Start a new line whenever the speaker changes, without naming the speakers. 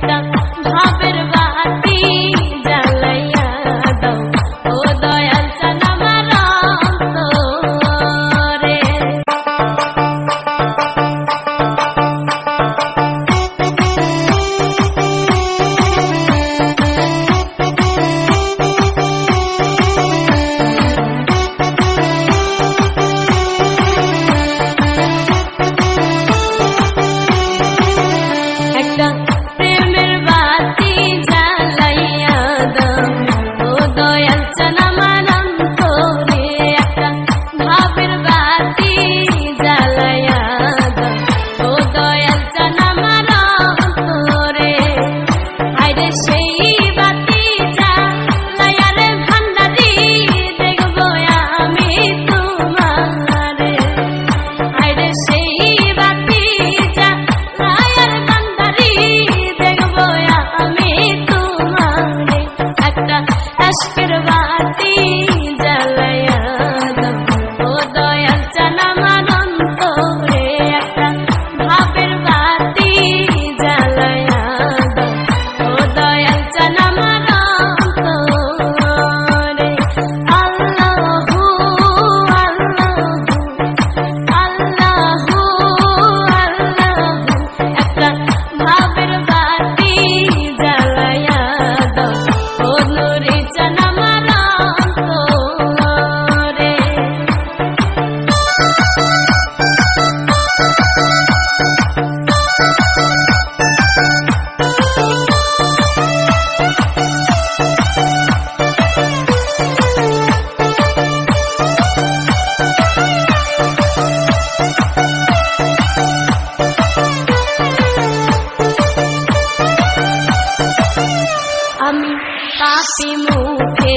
একটা ভাবের বাতি জ্বালাইয়া দাও ও দয়াল চান আমার অন্তরে। একটা প্রেমের বাতি জ্বালাইয়া দাও ও দয়াল চান আমার অন্তরে। একটা ভাবের বাতি জ্বালাইয়া দাও ও দয়াল চান আমার অন্তরে। হায়রে সেই বাতি জ্বালাইয়া রে ভান্ডারি দেখবো আমি তোমারে। হায়রে সেই বাতি জ্বালাইয়া রে ভান্ডারি দেখবো আমি তোমারে। একটা আশকের বাতি জ্বালাইয়া দাও ও দয়াল চান আমার অন্তরে। একটা ভাবের বাতি জ্বালাইয়া দাও ও দয়াল চান আমার অন্তরে। আল্লাহু আল্লাহু আল্লাহু আল্লাহু একটা ভাবের বাতি জ্বালাইয়া দাও ও নূরে চান আমার অন্তরে। আমি পাপী মুখে